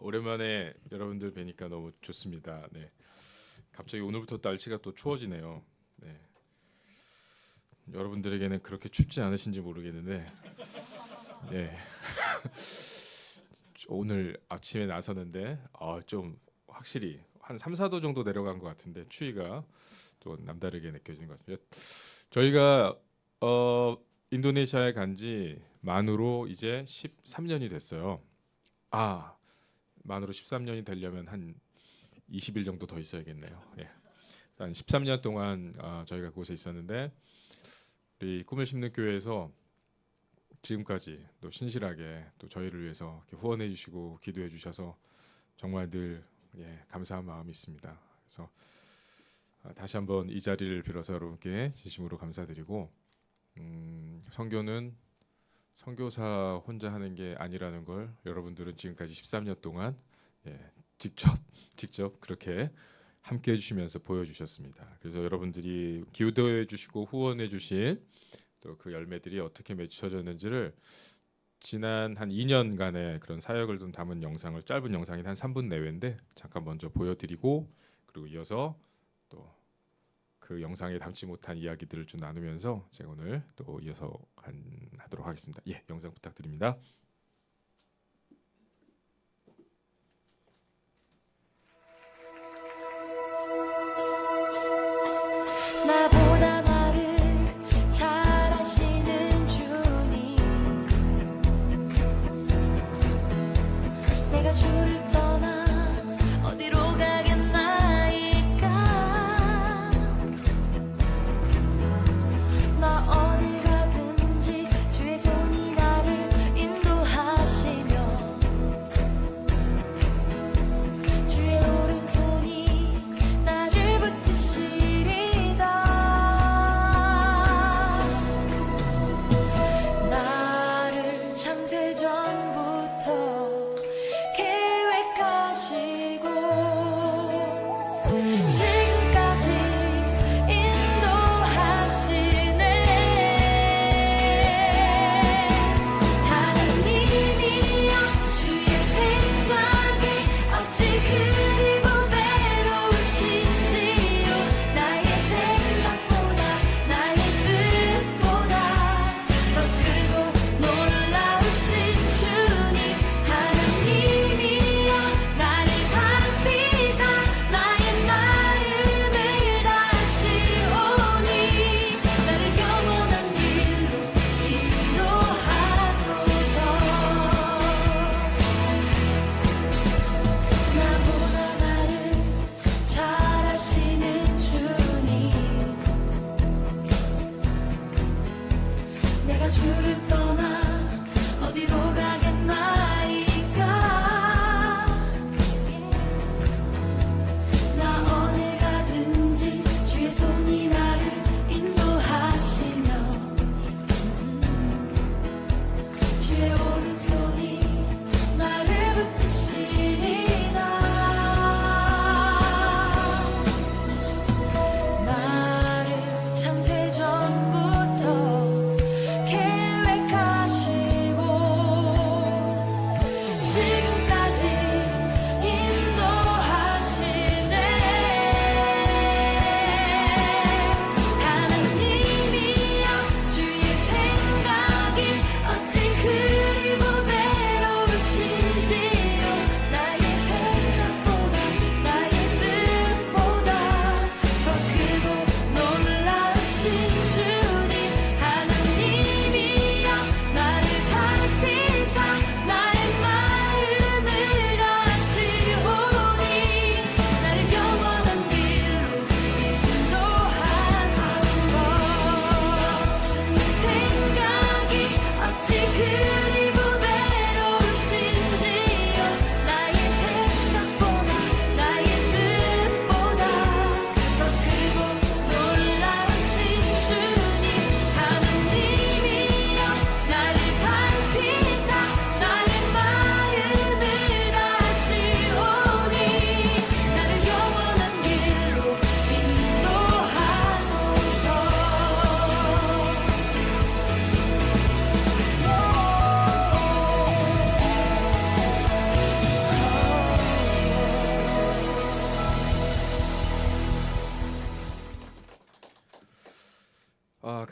오랜만에 여러분들 뵈니까 너무 좋습니다. 네. 갑자기 오늘부터 날씨가 또 추워지네요. 네. 여러분들에게는 그렇게 춥지 않으신지 모르겠는데, 네. 오늘 아침에 나서는데 좀 확실히 한 3, 4도 정도 내려간 것 같은데 추위가 또 남다르게 느껴지는 것 같습니다. 저희가 인도네시아에 간지 만으로 이제 13년이 됐어요. 만으로 13년이 되려면 한 20일 정도 더 있어야겠네요. 예. 한 13년 동안 저희가 그곳에 있었는데 우리 꿈을 심는 교회에서 지금까지 또 신실하게 또 저희를 위해서 이렇게 후원해 주시고 기도해 주셔서 정말 늘 감사한 마음이 있습니다. 그래서 다시 한번 이 자리를 빌어서 여러분께 진심으로 감사드리고 선교는 선교사 혼자 하는 게 아니라는 걸 여러분들은 지금까지 13년 동안 직접 그렇게 함께 해주시면서 보여주셨습니다. 그래서 여러분들이 기도해 주시고 후원해 주신 또 그 열매들이 어떻게 맺혀졌는지를 지난 한 2년간의 그런 사역을 좀 담은 영상을, 짧은 영상이 한 3분 내외인데 잠깐 먼저 보여드리고, 그리고 이어서 또 그 영상에 담지 못한 이야기들을 좀 나누면서 제가 오늘 또 이어서 하도록 하겠습니다. 영상 부탁드립니다. 나보다 나를 잘 아시는 주님, 내가 주를 떠나 어디로 가겠나이까. 나 어딜 가든지 주의 손이 나를 인도하시네.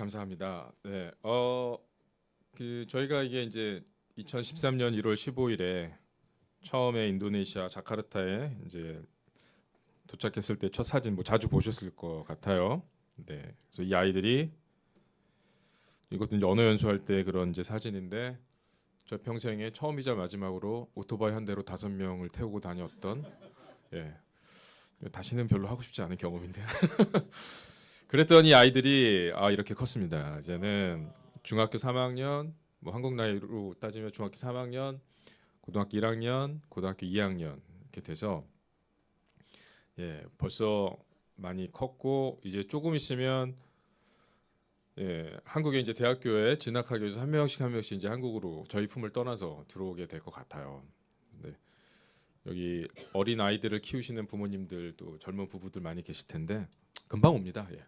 감사합니다. 네, 그 저희가 이게 이제 2013년 1월 15일에 처음에 인도네시아 자카르타에 이제 도착했을 때 첫 사진 뭐 자주 보셨을 것 같아요. 네, 그래서 이 아이들이 이것도 이제 언어 연수할 때 그런 이제 사진인데 저 평생에 처음이자 마지막으로 오토바이 한 대로 5명을 태우고 다녔던 예. 다시는 별로 하고 싶지 않은 경험인데 그랬더니 아이들이 이렇게 컸습니다. 이제는 중학교 3학년, 뭐 한국 나이로 따지면 중학교 3학년, 고등학교 1학년, 고등학교 2학년 이렇게 돼서 예, 벌써 많이 컸고 이제 조금 있으면 예, 한국에 이제 대학교에 진학하기 위해서 한 명씩 이제 한국으로 저희 품을 떠나서 들어오게 될 것 같아요. 네. 여기 어린 아이들을 키우시는 부모님들 또 젊은 부부들 많이 계실 텐데 금방 옵니다. 예.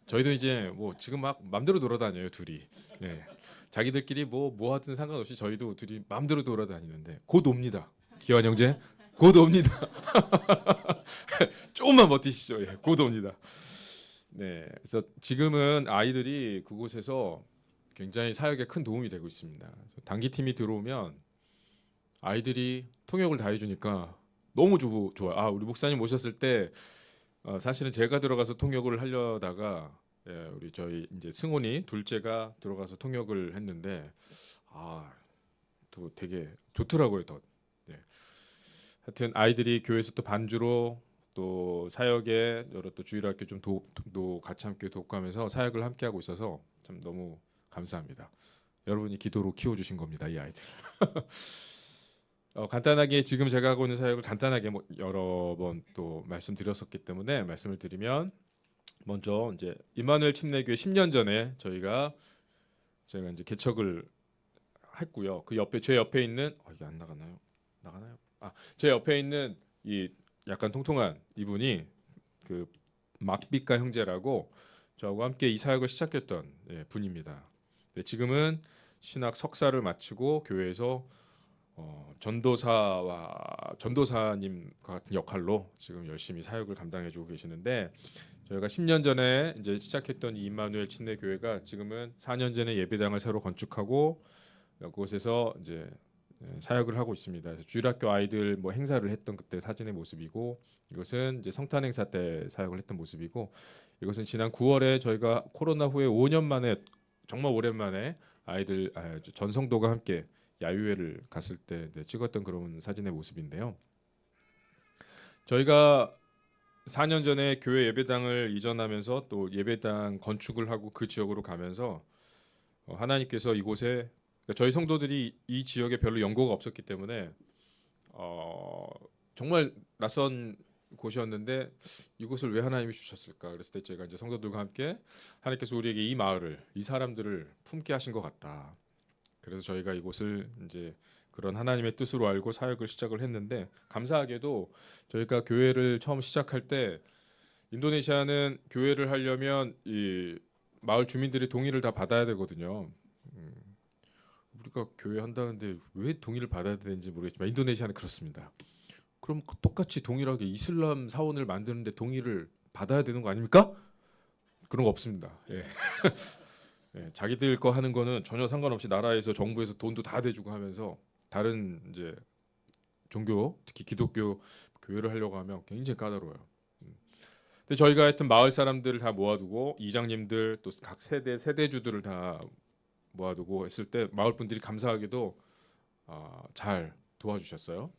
저희도 이제 뭐 지금 막 맘대로 돌아다녀요 둘이. 예. 자기들끼리 뭐 하든 상관없이 저희도 둘이 맘대로 돌아다니는데 곧 옵니다. 기환 형제 곧 옵니다. 조금만 버티십시오. 예. 곧 옵니다. 네, 그래서 지금은 아이들이 그곳에서 굉장히 사역에 큰 도움이 되고 있습니다. 그래서 단기팀이 들어오면 아이들이 통역을 다 해주니까 너무 좋아요. 우리 목사님 오셨을 때 사실은 제가 들어가서 통역을 하려다가 예, 우리 저희 이제 승훈이 둘째가 들어가서 통역을 했는데 또 되게 좋더라고요. 더. 네. 하여튼 아이들이 교회에서 또 반주로 또 사역에 여러 또 주일학교 좀 도 같이 함께 돕고하면서 사역을 함께 하고 있어서 참 너무 감사합니다. 여러분이 기도로 키워주신 겁니다, 이 아이들. 간단하게 지금 제가 하고 있는 사역을 간단하게 뭐 여러 번 또 말씀드렸었기 때문에 말씀을 드리면 먼저 이제 임마누엘 침례교회 10년 전에 제가 이제 개척을 했고요. 그 옆에 제 옆에 있는 이게 안 나가나요? 나가나요? 제 옆에 있는 이 약간 통통한 이분이 그 막비카 형제라고 저하고 함께 이 사역을 시작했던 분입니다. 네, 지금은 신학 석사를 마치고 교회에서 전도사님 같은 역할로 지금 열심히 사역을 감당해주고 계시는데 저희가 10년 전에 이제 시작했던 이 임마누엘 침례 교회가 지금은 4년 전에 예배당을 새로 건축하고 그곳에서 이제 사역을 하고 있습니다. 그래서 주일학교 아이들 뭐 행사를 했던 그때 사진의 모습이고 이것은 이제 성탄 행사 때 사역을 했던 모습이고 이것은 지난 9월에 저희가 코로나 후에 5년 만에 정말 오랜만에 아이들 전성도가 함께 야유회를 갔을 때 찍었던 그런 사진의 모습인데요. 저희가 4년 전에 교회 예배당을 이전하면서 또 예배당 건축을 하고 그 지역으로 가면서 하나님께서 이곳에 저희 성도들이 이 지역에 별로 연고가 없었기 때문에 정말 낯선 곳이었는데 이곳을 왜 하나님이 주셨을까? 그랬을 때 제가 이제 성도들과 함께 하나님께서 우리에게 이 마을을 이 사람들을 품게 하신 것 같다. 그래서 저희가 이곳을 이제 그런 하나님의 뜻으로 알고 사역을 시작을 했는데 감사하게도 저희가 교회를 처음 시작할 때 인도네시아는 교회를 하려면 이 마을 주민들의 동의를 다 받아야 되거든요. 우리가 교회 한다는데 왜 동의를 받아야 되는지 모르겠지만 인도네시아는 그렇습니다. 그럼 똑같이 동일하게 이슬람 사원을 만드는데 동의를 받아야 되는 거 아닙니까? 그런 거 없습니다. 예. 예, 자기들 거 하는 거는 전혀 상관없이 나라에서 정부에서 돈도 다 대주고 하면서 다른 이제 종교 특히 기독교 교회를 하려고 하면 굉장히 까다로워요. 근데 저희가 하여튼 마을 사람들을 다 모아두고 이장님들 또 각 세대주들을 다 모아두고 했을 때 마을 분들이 감사하게도 잘 도와주셨어요.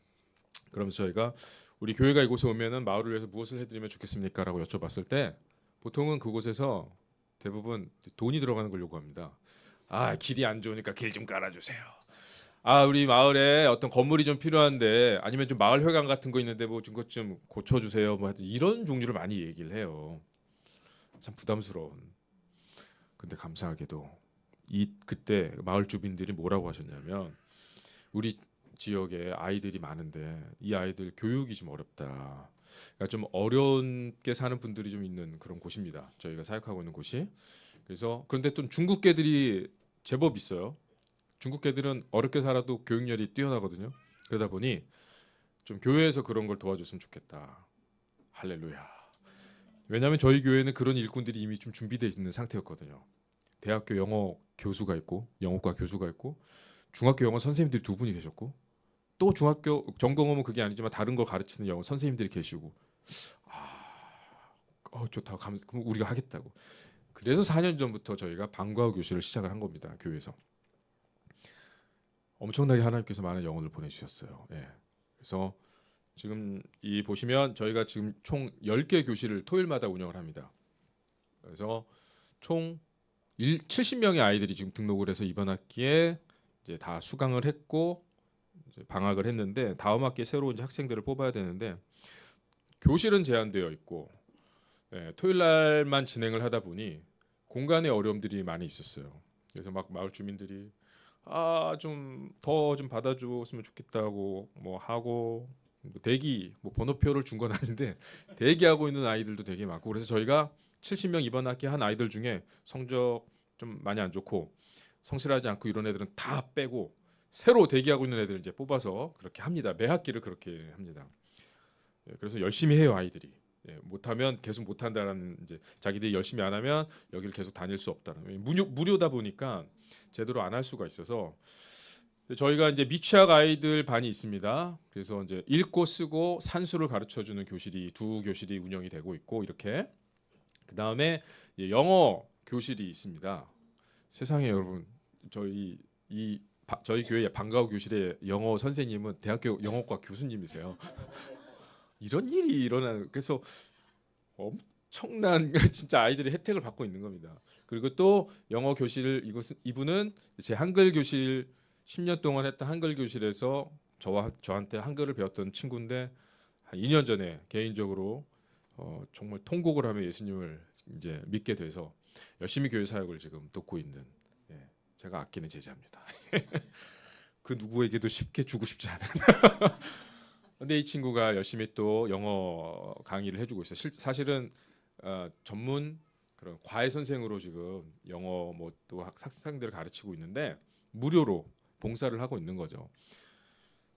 그러면서 저희가 우리 교회가 이곳에 오면은 마을을 위해서 무엇을 해드리면 좋겠습니까?라고 여쭤봤을 때 보통은 그곳에서 대부분 돈이 들어가는 걸 요구합니다. 길이 안 좋으니까 길 좀 깔아주세요. 우리 마을에 어떤 건물이 좀 필요한데 아니면 좀 마을 회관 같은 거 있는데 뭐 좀 것 좀 고쳐주세요. 뭐 하여튼 이런 종류를 많이 얘기를 해요. 참 부담스러운. 근데 감사하게도 그때 마을 주민들이 뭐라고 하셨냐면 우리 지역에 아이들이 많은데 이 아이들 교육이 좀 어렵다. 그러니까 좀 어렵게 사는 분들이 좀 있는 그런 곳입니다. 저희가 사역하고 있는 곳이. 그래서 그런데 또 중국계들이 제법 있어요. 중국계들은 어렵게 살아도 교육열이 뛰어나거든요. 그러다 보니 좀 교회에서 그런 걸 도와줬으면 좋겠다. 할렐루야. 왜냐하면 저희 교회는 그런 일꾼들이 이미 좀 준비되어 있는 상태였거든요. 대학교 영어 교수가 있고 영어과 교수가 있고 중학교 영어 선생님들이 두 분이 계셨고 또 중학교 전공은 그게 아니지만 다른 걸 가르치는 영어 선생님들이 계시고 좋다. 그럼 우리가 하겠다고. 그래서 4년 전부터 저희가 방과후 교실을 시작을 한 겁니다. 교회에서. 엄청나게 하나님께서 많은 영혼을 보내주셨어요. 예. 그래서 지금 이 보시면 저희가 지금 총 10개 교실을 토요일마다 운영을 합니다. 그래서 총 70명의 아이들이 지금 등록을 해서 이번 학기에 이제 다 수강을 했고 이제 방학을 했는데 다음 학기에 새로 이제 학생들을 뽑아야 되는데 교실은 제한되어 있고 토요일 날만 진행을 하다 보니 공간의 어려움들이 많이 있었어요. 그래서 막 마을 주민들이 좀 더 좀 받아줬으면 좋겠다고 뭐 하고 대기 뭐 번호표를 준 건 아닌데 대기하고 있는 아이들도 되게 많고 그래서 저희가 70명 이번 학기 한 아이들 중에 성적 좀 많이 안 좋고 성실하지 않고 이런 애들은 다 빼고 새로 대기하고 있는 애들 이제 뽑아서 그렇게 합니다. 매 학기를 그렇게 합니다. 그래서 열심히 해요 아이들이. 못하면 계속 못한다라는 이제 자기들이 열심히 안 하면 여기를 계속 다닐 수 없다는 무료다 보니까 제대로 안 할 수가 있어서 저희가 이제 미취학 아이들 반이 있습니다. 그래서 이제 읽고 쓰고 산수를 가르쳐주는 교실이 두 교실이 운영이 되고 있고 이렇게 그 다음에 영어 교실이 있습니다. 세상에 여러분 저희 교회 방과후 교실의 영어 선생님은 대학교 영어과 교수님이세요. 이런 일이 일어나는 그래서 엄청난 진짜 아이들이 혜택을 받고 있는 겁니다. 그리고 또 영어 교실 이분은 제 한글 교실 10년 동안 했던 한글 교실에서 저한테 한글을 배웠던 친구인데 한 2년 전에 개인적으로 정말 통곡을 하며 예수님을 이제 믿게 돼서 열심히 교회 사역을 지금 돕고 있는 제가 아끼는 제자입니다. 그 누구에게도 쉽게 주고 싶지 않은. 근데 이 친구가 열심히 또 영어 강의를 해주고 있어요. 사실은 전문 그런 과외 선생으로 지금 영어 뭐 또 학생들을 가르치고 있는데 무료로 봉사를 하고 있는 거죠.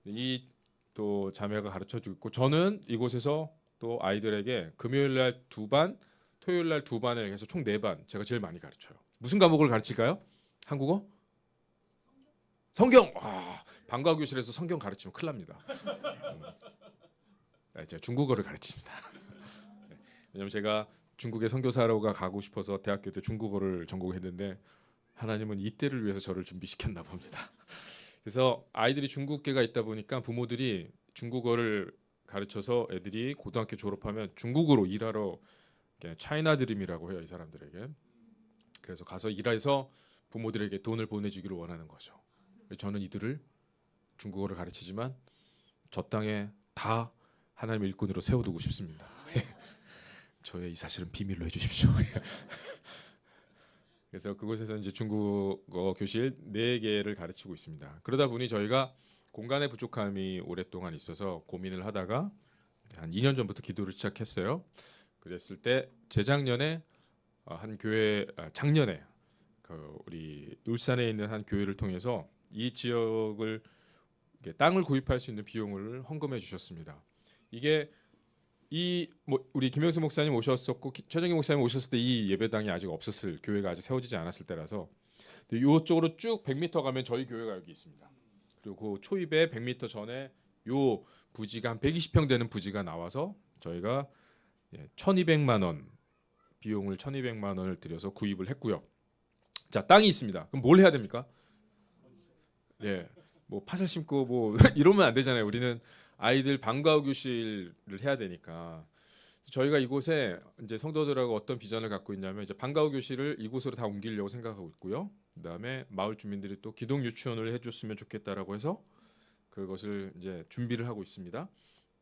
이 또 자매가 가르쳐주고 있고 저는 이곳에서 또 아이들에게 금요일 날 2반, 토요일 날 2반을 해서 총 4반 제가 제일 많이 가르쳐요. 무슨 과목을 가르칠까요? 한국어? 성경. 방과후 교실에서 성경 가르치면 큰일 납니다. 제가 중국어를 가르칩니다. 왜냐면 제가 중국에 선교사로가 가고 싶어서 대학교 때 중국어를 전공했는데 하나님은 이때를 위해서 저를 준비시켰나 봅니다. 그래서 아이들이 중국계가 있다 보니까 부모들이 중국어를 가르쳐서 애들이 고등학교 졸업하면 중국으로 일하러 차이나 드림이라고 해요. 이 사람들에게. 그래서 가서 일해서 부모들에게 돈을 보내주기를 원하는 거죠. 저는 이들을 중국어를 가르치지만 저 땅에 다 하나님의 일꾼으로 세워두고 싶습니다. 저의 이 사실은 비밀로 해주십시오. 그래서 그곳에서 이제 중국어 교실 4개를 가르치고 있습니다. 그러다 보니 저희가 공간의 부족함이 오랫동안 있어서 고민을 하다가 한 2년 전부터 기도를 시작했어요. 그랬을 때 재작년에 한 교회 작년에 우리 울산에 있는 한 교회를 통해서 이 지역을 땅을 구입할 수 있는 비용을 헌금해 주셨습니다. 이게 우리 김영수 목사님 오셨었고 최정희 목사님 오셨을 때 이 예배당이 아직 없었을 교회가 아직 세워지지 않았을 때라서 이쪽으로 쭉 100m 가면 저희 교회가 여기 있습니다. 그리고 그 초입에 100m 전에 요 부지가 한 120평 되는 부지가 나와서 저희가 1,200만 원 비용을 1,200만 원을 들여서 구입을 했고요. 자, 땅이 있습니다. 그럼 뭘 해야 됩니까? 뭐 팥을 심고 뭐 이러면 안 되잖아요. 우리는 아이들 방과후 교실을 해야 되니까 저희가 이곳에 이제 성도들하고 어떤 비전을 갖고 있냐면 이제 방과후 교실을 이곳으로 다 옮기려고 생각하고 있고요. 그다음에 마을 주민들이 또 기독 유치원을 해줬으면 좋겠다라고 해서 그것을 이제 준비를 하고 있습니다.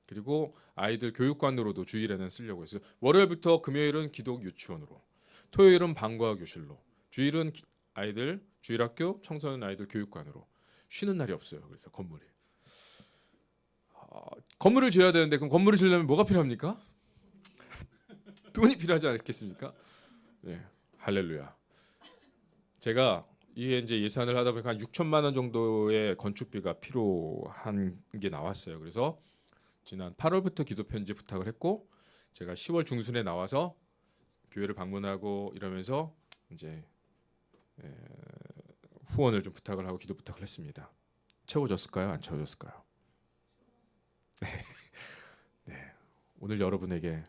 그리고 아이들 교육관으로도 주일에는 쓰려고 했어요. 월요일부터 금요일은 기독 유치원으로, 토요일은 방과후 교실로, 주일은 아이들 주일학교 청소년 아이들 교육관으로 쉬는 날이 없어요. 그래서 건물을 지어야 되는데 그럼 건물을 지으려면 뭐가 필요합니까? 돈이 필요하지 않겠습니까? 네, 할렐루야. 제가 이게 이제 예산을 하다 보니까 한 6천만 원 정도의 건축비가 필요한 게 나왔어요. 그래서 지난 8월부터 기도 편지 부탁을 했고 제가 10월 중순에 나와서 교회를 방문하고 이러면서 이제 후원을 좀 부탁을 하고 기도 부탁을 했습니다. 채워졌을까요? 안 채워졌을까요? 네. 오늘 여러분에게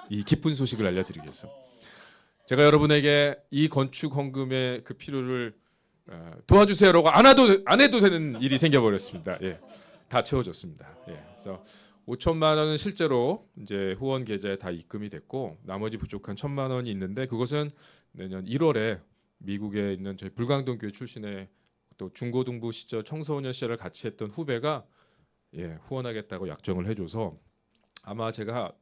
이 기쁜 소식을 알려드리기 위해서 제가 여러분에게 이 건축 헌금의 그 필요를 도와주세요라고 안 해도 되는 일이 생겨버렸습니다. 예, 다 채워졌습니다. 예, 그래서 5천만 원은 실제로 이제 후원 계좌에 다 입금이 됐고 나머지 부족한 1,000만 원이 있는데 그것은 내년 1월에 미국에 있는 저희 불광동 교회 출신의 또 중고등부 시절 청소년 시절을 같이 했던 후배가 후원하겠다고 약정을 해줘서 아마 제가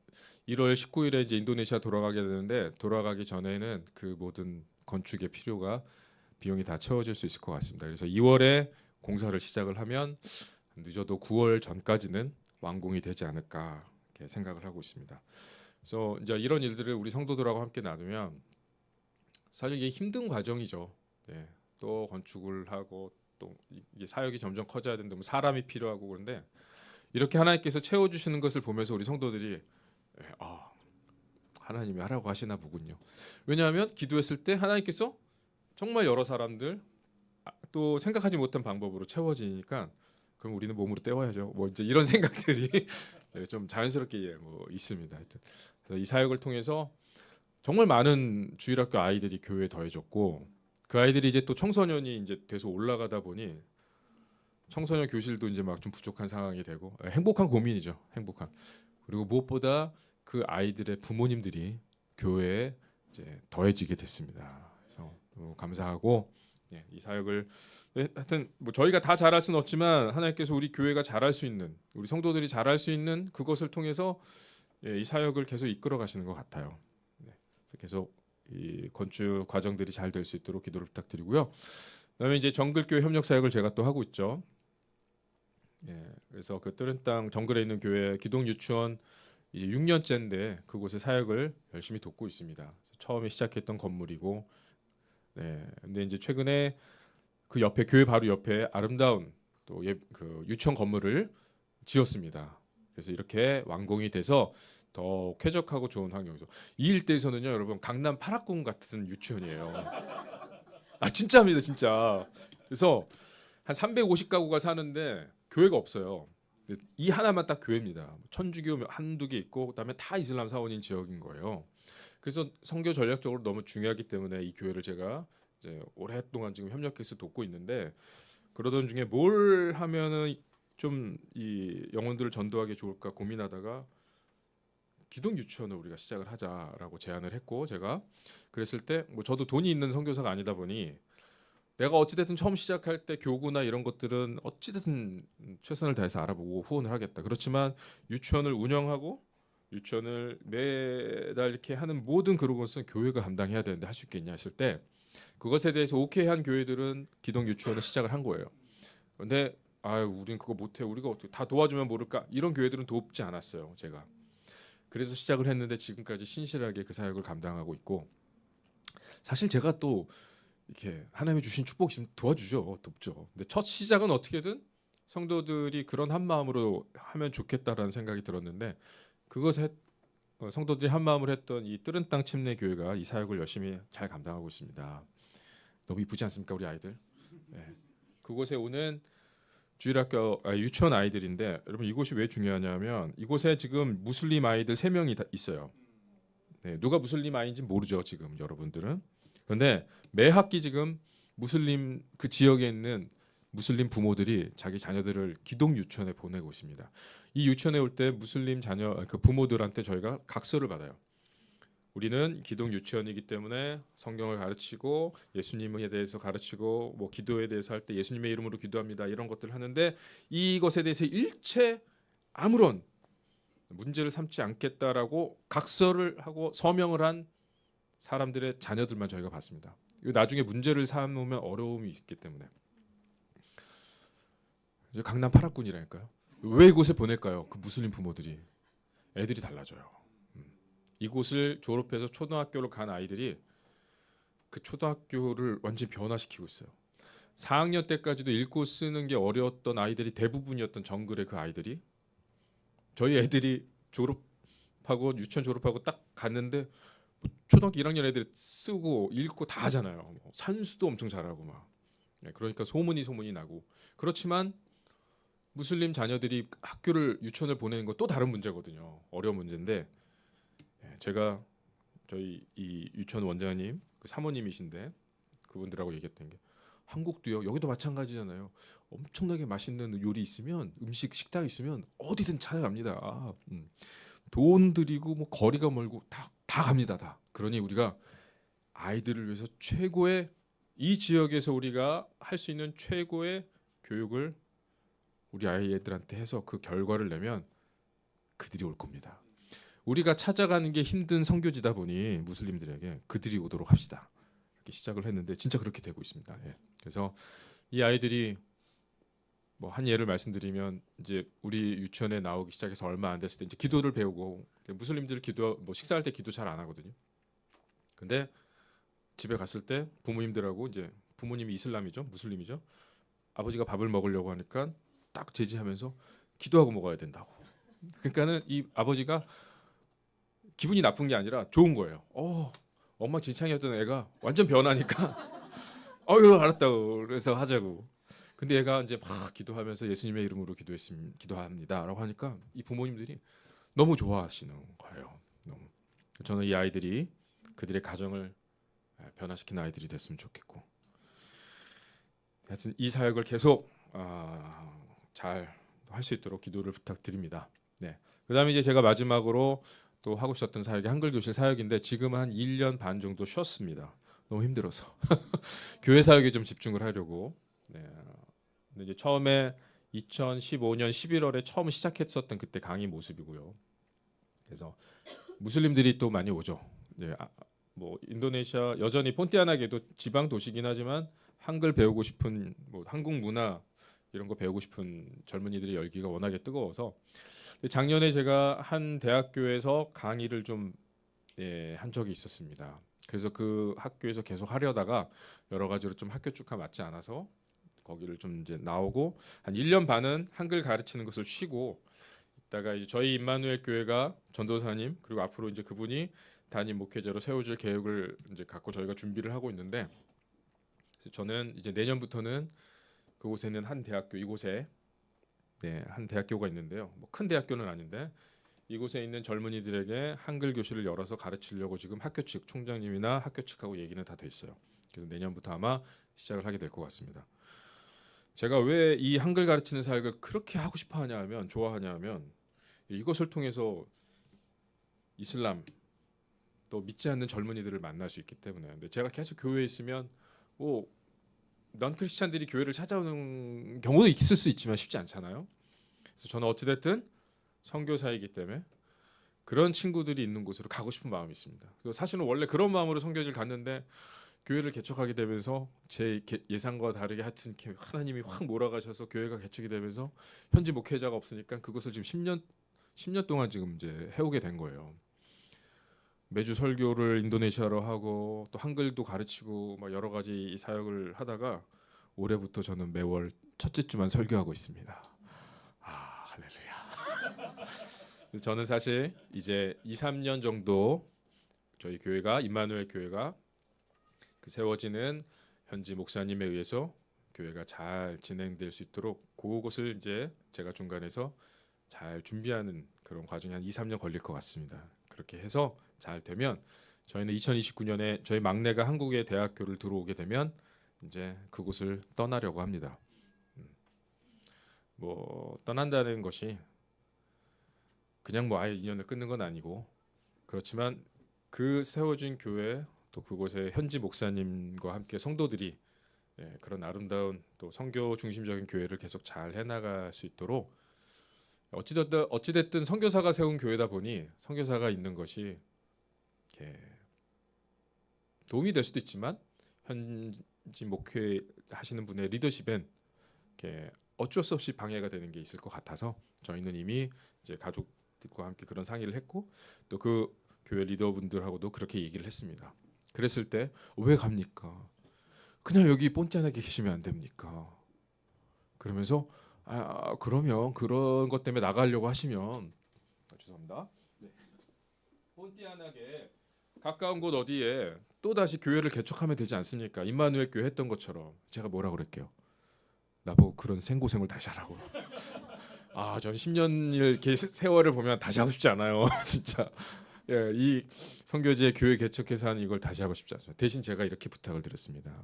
1월 19일에 이제 인도네시아 돌아가게 되는데 돌아가기 전에는 그 모든 건축의 필요가 비용이 다 채워질 수 있을 것 같습니다. 그래서 2월에 공사를 시작을 하면 늦어도 9월 전까지는 완공이 되지 않을까 이렇게 생각을 하고 있습니다. 그래서 이제 이런 일들을 우리 성도들하고 함께 나누면 사실 이게 힘든 과정이죠. 네. 또 건축을 하고 또 이게 사역이 점점 커져야 되는데 뭐 사람이 필요하고 그런데 이렇게 하나님께서 채워주시는 것을 보면서 우리 성도들이 하나님이 하라고 하시나 보군요. 왜냐하면 기도했을 때 하나님께서 정말 여러 사람들 또 생각하지 못한 방법으로 채워지니까 그럼 우리는 몸으로 때워야죠. 뭐 이제 이런 생각들이 좀 자연스럽게 뭐 있습니다. 하여튼 그래서 이 사역을 통해서 정말 많은 주일학교 아이들이 교회에 더해졌고 그 아이들이 이제 또 청소년이 이제 돼서 올라가다 보니 청소년 교실도 이제 막 좀 부족한 상황이 되고 행복한 고민이죠. 행복한. 그리고 무엇보다 그 아이들의 부모님들이 교회에 이제 더해지게 됐습니다. 그래서 너무 감사하고 이 사역을 하여튼 뭐 저희가 다 잘할 수는 없지만 하나님께서 우리 교회가 잘할 수 있는 우리 성도들이 잘할 수 있는 그것을 통해서 이 사역을 계속 이끌어 가시는 것 같아요. 그래서 계속 이 건축 과정들이 잘 될 수 있도록 기도를 부탁드리고요. 그다음에 이제 정글교회 협력 사역을 제가 또 하고 있죠. 그래서 그 뜨는 땅 정글에 있는 교회 기동 유치원 이제 6년째인데 그곳의 사역을 열심히 돕고 있습니다. 처음에 시작했던 건물이고, 근데 이제 최근에 그 옆에 교회 바로 옆에 아름다운 또 그 유치원 건물을 지었습니다. 그래서 이렇게 완공이 돼서 더 쾌적하고 좋은 환경이죠. 이 일대에서는요, 여러분 강남 8학군 같은 유치원이에요. 진짜입니다, 진짜. 그래서 한 350가구가 사는데 교회가 없어요. 이 하나만 딱 교회입니다. 천주교 한두 개 있고 그다음에 다 이슬람 사원인 지역인 거예요. 그래서 선교 전략적으로 너무 중요하기 때문에 이 교회를 제가 이제 오랫동안 지금 협력해서 돕고 있는데 그러던 중에 뭘 하면은 좀 이 영혼들을 전도하기 좋을까 고민하다가 기독 유치원을 우리가 시작을 하자라고 제안을 했고 제가 그랬을 때 뭐 저도 돈이 있는 선교사가 아니다 보니 내가 어찌됐든 처음 시작할 때 교구나 이런 것들은 어찌됐든 최선을 다해서 알아보고 후원을 하겠다. 그렇지만 유치원을 운영하고 유치원을 매달 이렇게 하는 모든 그런 것은 교회가 감당해야 되는데 할 수 있겠냐 했을 때 그것에 대해서 오케이한 교회들은 기독 유치원을 시작을 한 거예요. 그런데 우린 그거 못해. 우리가 어떻게 다 도와주면 모를까? 이런 교회들은 돕지 않았어요. 제가. 그래서 시작을 했는데 지금까지 신실하게 그 사역을 감당하고 있고 사실 제가 또 이렇게 하나님이 주신 축복이 있으면 도와주죠. 돕죠. 근데 첫 시작은 어떻게든 성도들이 그런 한 마음으로 하면 좋겠다라는 생각이 들었는데 그것에 성도들이 한 마음을 했던 이 뜨른 땅 침례 교회가 이 사역을 열심히 잘 감당하고 있습니다. 너무 이쁘지 않습니까, 우리 아이들? 그곳에 오는 주일학교 유치원 아이들인데 여러분 이곳이 왜 중요하냐면 이곳에 지금 무슬림 아이들 3명이 있어요. 누가 무슬림 아이인지 모르죠, 지금 여러분들은. 그런데 매 학기 지금 무슬림 그 지역에 있는 무슬림 부모들이 자기 자녀들을 기독 유치원에 보내고 있습니다. 이 유치원에 올 때 무슬림 자녀 그 부모들한테 저희가 각서를 받아요. 우리는 기독 유치원이기 때문에 성경을 가르치고 예수님에 대해서 가르치고 뭐 기도에 대해서 할 때 예수님의 이름으로 기도합니다. 이런 것들을 하는데 이것에 대해서 일체 아무런 문제를 삼지 않겠다라고 각서를 하고 서명을 한 사람들의 자녀들만 저희가 봤습니다. 이거 나중에 문제를 삼으면 어려움이 있기 때문에 이제 강남 8학군이라니까요. 왜 이곳에 보낼까요? 그 무슬림 부모들이 애들이 달라져요. 이곳을 졸업해서 초등학교로 간 아이들이 그 초등학교를 완전히 변화시키고 있어요. 4학년 때까지도 읽고 쓰는 게 어려웠던 아이들이 대부분이었던 정글의 그 아이들이 저희 애들이 졸업하고 유치원 졸업하고 딱 갔는데 초등학교 1학년 애들이 쓰고 읽고 다 하잖아요. 뭐 산수도 엄청 잘하고 막. 그러니까 소문이 나고. 그렇지만 무슬림 자녀들이 학교를 유치원을 보내는 건 또 다른 문제거든요. 어려운 문제인데 제가 저희 이 유치원 원장님 그 사모님이신데 그분들하고 얘기했던 게 한국도요. 여기도 마찬가지잖아요. 엄청나게 맛있는 요리 있으면 음식 식당 있으면 어디든 찾아갑니다. 돈 들이고 뭐 거리가 멀고 다 갑니다. 다. 그러니 우리가 아이들을 위해서 최고의 이 지역에서 우리가 할 수 있는 최고의 교육을 우리 아이들한테 해서 그 결과를 내면 그들이 올 겁니다. 우리가 찾아가는 게 힘든 선교지다 보니 무슬림들에게 그들이 오도록 합시다. 이렇게 시작을 했는데 진짜 그렇게 되고 있습니다. 예. 그래서 이 아이들이 뭐 한 예를 말씀드리면 이제 우리 유치원에 나오기 시작해서 얼마 안 됐을 때 이제 기도를 배우고 무슬림들 기도 뭐 식사할 때 기도 잘 안 하거든요. 근데 집에 갔을 때 부모님들하고 이제 부모님이 이슬람이죠, 무슬림이죠. 아버지가 밥을 먹으려고 하니까 딱 제지하면서 기도하고 먹어야 된다고. 그러니까는 이 아버지가 기분이 나쁜 게 아니라 좋은 거예요. 엉망진창이었던 애가 완전 변하니까 어유 알았다고 그래서 하자고. 근데 얘가 이제 막 기도하면서 예수님의 이름으로 기도합니다라고 하니까 이 부모님들이 너무 좋아하시는 거예요. 너무. 저는 이 아이들이 그들의 가정을 변화시키는 아이들이 됐으면 좋겠고, 하여튼 이 사역을 계속 잘 할 수 있도록 기도를 부탁드립니다. 네. 그다음에 이제 제가 마지막으로 또 하고 있었던 사역이 한글 교실 사역인데 지금 한 1년 반 정도 쉬었습니다. 너무 힘들어서 교회 사역에 좀 집중을 하려고. 네. 근데 이제 처음에 2015년 11월에 처음 시작했었던 그때 강의 모습이고요. 그래서 무슬림들이 또 많이 오죠. 네. 뭐 인도네시아 여전히 폰티아나게도 지방 도시긴 하지만 한글 배우고 싶은 뭐 한국 문화 이런 거 배우고 싶은 젊은이들의 열기가 워낙에 뜨거워서 작년에 제가 한 대학교에서 강의를 좀 한 적이 있었습니다. 그래서 그 학교에서 계속 하려다가 여러 가지로 좀 학교 축가 맞지 않아서 거기를 좀 이제 나오고 한 1년 반은 한글 가르치는 것을 쉬고 있다가 이제 저희 임마누엘 교회가 전도사님 그리고 앞으로 이제 그분이 담임 목회자로 세워줄 계획을 이제 갖고 저희가 준비를 하고 있는데 그래서 저는 이제 내년부터는 그곳에는 한 대학교 이곳에 한 대학교가 있는데요. 뭐 큰 대학교는 아닌데 이곳에 있는 젊은이들에게 한글 교실을 열어서 가르치려고 지금 학교 측 총장님이나 학교 측하고 얘기는 다 돼 있어요. 그래서 내년부터 아마 시작을 하게 될 것 같습니다. 제가 왜 이 한글 가르치는 사역을 그렇게 하고 싶어 하냐 하면 좋아하냐 하면 이것을 통해서 이슬람 또 믿지 않는 젊은이들을 만날 수 있기 때문에. 근데 제가 계속 교회에 있으면 넌 크리스찬들이 교회를 찾아오는 경우도 있을 수 있지만 쉽지 않잖아요. 그래서 저는 어찌됐든 선교사이기 때문에 그런 친구들이 있는 곳으로 가고 싶은 마음이 있습니다. 그래서 사실은 원래 그런 마음으로 선교지를 갔는데 교회를 개척하게 되면서 제 예상과 다르게 하여튼 하나님이 확 몰아가셔서 교회가 개척이 되면서 현지 목회자가 없으니까 그것을 지금 10년 동안 지금 이제 해오게 된 거예요. 매주 설교를 인도네시아로 하고 또 한글도 가르치고 막 여러 가지 사역을 하다가 올해부터 저는 매월 첫째 주만 설교하고 있습니다. 할렐루야. 저는 사실 이제 2, 3년 정도 저희 교회가 임마누엘 교회가 그 세워지는 현지 목사님에 의해서 교회가 잘 진행될 수 있도록 그것을 이제 제가 중간에서 잘 준비하는 그런 과정이 한 2, 3년 걸릴 것 같습니다. 그렇게 해서 잘 되면 저희는 2029년에 저희 막내가 한국의 대학교를 들어오게 되면 이제 그곳을 떠나려고 합니다. 뭐 떠난다는 것이 그냥 뭐 아예 인연을 끊는 건 아니고 그렇지만 그 세워진 교회 또 그곳의 현지 목사님과 함께 성도들이 그런 아름다운 또 선교 중심적인 교회를 계속 잘 해나갈 수 있도록 어찌됐든 선교사가 세운 교회다 보니 선교사가 있는 것이 이렇게 도움이 될 수도 있지만 현지 목회하시는 분의 리더십엔 이렇게 어쩔 수 없이 방해가 되는 게 있을 것 같아서 저희는 이미 이제 가족들과 함께 그런 상의를 했고 또 그 교회 리더분들하고도 그렇게 얘기를 했습니다. 그랬을 때 왜 갑니까? 그냥 여기 폰티아나에 계시면 안 됩니까? 그러면서 그러면 그런 것 때문에 나가려고 하시면 죄송합니다. 폰티아나에 가까운 곳 어디에 또 다시 교회를 개척하면 되지 않습니까? 임마누엘 교회 했던 것처럼. 제가 뭐라 그럴게요? 나보고 그런 생고생을 다시 하라고. 전 10년일 세월을 보면 다시 하고 싶지 않아요. 진짜. 예, 이 선교지에 교회 개척해서 하는 이걸 다시 하고 싶지 않아요. 대신 제가 이렇게 부탁을 드렸습니다.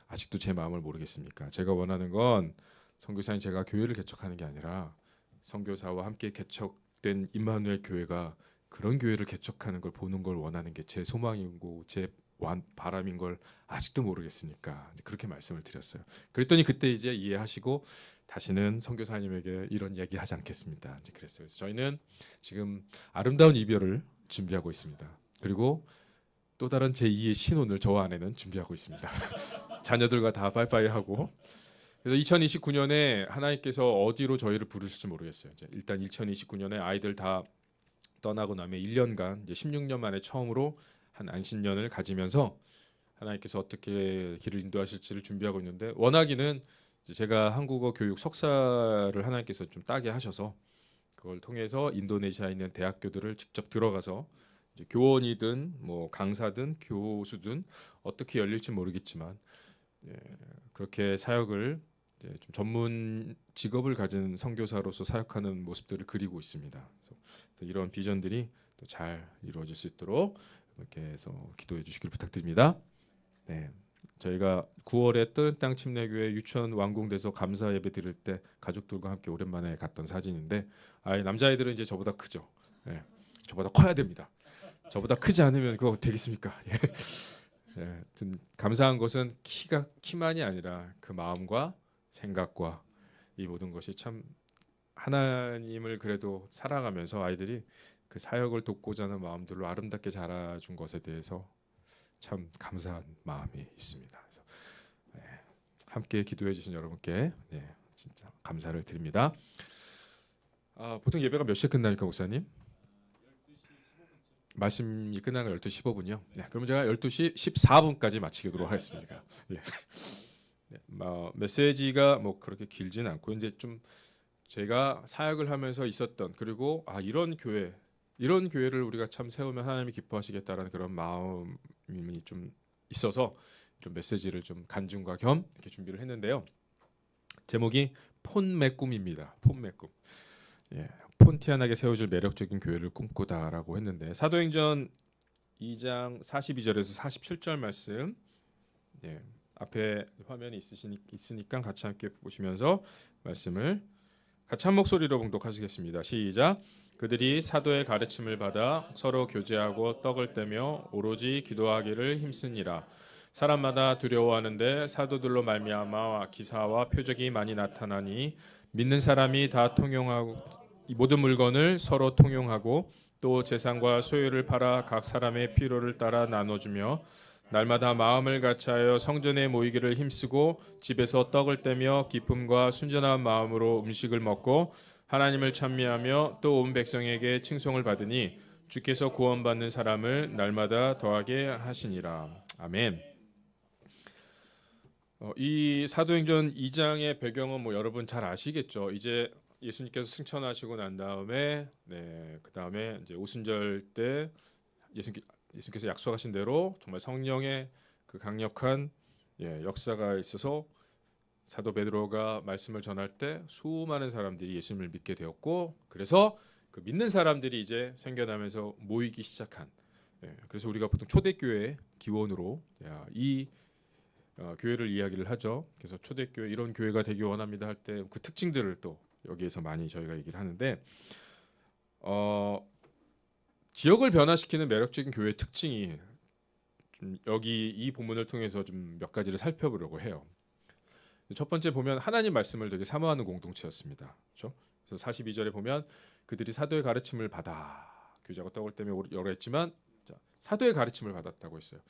아직도 제 마음을 모르겠습니까? 제가 원하는 건 선교사인 제가 교회를 개척하는 게 아니라 선교사와 함께 개척된 임마누엘 교회가 그런 교회를 개척하는 걸 보는 걸 원하는 게 제 소망이고 제 바람인 걸 아직도 모르겠습니까? 그렇게 말씀을 드렸어요. 그랬더니 그때 이제 이해하시고 다시는 선교사님에게 이런 얘기 하지 않겠습니다. 이제 그랬어요. 그래서 저희는 지금 아름다운 이별을 준비하고 있습니다. 그리고 또 다른 제2의 신혼을 저와 아내는 준비하고 있습니다. 자녀들과 다 빠이빠이 하고. 그래서 2029년에 하나님께서 어디로 저희를 부르실지 모르겠어요. 이제 일단 2029년에 아이들 다 떠나고 나면 1년간 이제 16년 만에 처음으로 한 안식년을 가지면서 하나님께서 어떻게 길을 인도하실지를 준비하고 있는데 워낙에는 제가 한국어 교육 석사를 하나님께서 좀 따게 하셔서 그걸 통해서 인도네시아에 있는 대학교들을 직접 들어가서 이제 교원이든 뭐 강사든 교수든 어떻게 열릴지 모르겠지만 그렇게 사역을 이제 좀 전문 직업을 가진 선교사로서 사역하는 모습들을 그리고 있습니다. 그래서 이런 비전들이 또 잘 이루어질 수 있도록 이렇게 해서 기도해 주시길 부탁드립니다. 네, 저희가 9월에 뜨는 땅 침례교회 유치원 완공돼서 감사 예배 드릴 때 가족들과 함께 오랜만에 갔던 사진인데 남자애들은 이제 저보다 크죠. 네, 저보다 커야 됩니다. 저보다 크지 않으면 그거 되겠습니까? 예, 감사한 것은 키만이 아니라 그 마음과 생각과 이 모든 것이 참 하나님을 그래도 사랑하면서 아이들이 그 사역을 돕고자 하는 마음들로 아름답게 자라준 것에 대해서 참 감사한 마음이 있습니다. 그래서 함께 기도해 주신 여러분께 진짜 감사를 드립니다. 보통 예배가 몇 시에 끝나니까 목사님? 말씀이 끝나는 건 12시 15분이요. 네, 그럼 제가 12시 14분까지 마치도록 하겠습니다. 예. 메시지가 뭐 그렇게 길지는 않고 이제 좀 제가 사역을 하면서 있었던 그리고 이런 교회를 우리가 참 세우면 하나님이 기뻐하시겠다라는 그런 마음이 좀 있어서 이런 메시지를 좀 간증과 겸 이렇게 준비를 했는데요. 제목이 폰매 꿈입니다. 폰매 꿈. 예, 폰티안하게 세워질 매력적인 교회를 꿈꾸다라고 했는데 사도행전 2장 42절에서 47절 말씀 앞에 화면이 있으니까 같이 함께 보시면서 말씀을 같이 한 목소리로 봉독하시겠습니다. 시작. 그들이 사도의 가르침을 받아 서로 교제하고 떡을 떼며 오로지 기도하기를 힘쓰니라. 사람마다 두려워하는데 사도들로 말미암아 기사와 표적이 많이 나타나니 믿는 사람이 다 통용하고 이 모든 물건을 서로 통용하고 또 재산과 소유를 팔아 각 사람의 필요를 따라 나눠주며 날마다 마음을 같이하여 성전에 모이기를 힘쓰고 집에서 떡을 떼며 기쁨과 순전한 마음으로 음식을 먹고 하나님을 찬미하며 또 온 백성에게 칭송을 받으니 주께서 구원받는 사람을 날마다 더하게 하시니라. 아멘. 이 사도행전 2장의 배경은 뭐 여러분 잘 아시겠죠. 이제 예수님께서 승천하시고 난 다음에 그 다음에 이제 오순절 때 예수님께서 약속하신 대로 정말 성령의 그 강력한 역사가 있어서 사도 베드로가 말씀을 전할 때 수많은 사람들이 예수님을 믿게 되었고 그래서 그 믿는 사람들이 이제 생겨나면서 모이기 시작한 그래서 우리가 보통 초대교회 기원으로 이 교회를 이야기를 하죠. 그래서 초대교회 이런 교회가 되기 원합니다 할 때 그 특징들을 또 여기에서 많이 저희가 얘기를 하는데 지역을 변화시키는 매력적인 교회의 특징이 좀 여기 이 본문을 통해서 좀 몇 가지를 살펴보려고 해요. 첫 번째 보면 하나님 말씀을 되게 사모하는 공동체였습니다. 그렇죠? 그래서 42절에 보면 그들이 사도의 가르침을 받아 교제하고 떡을 떼며 여러 했지만 사도의 가르침을 받았다고 했어요.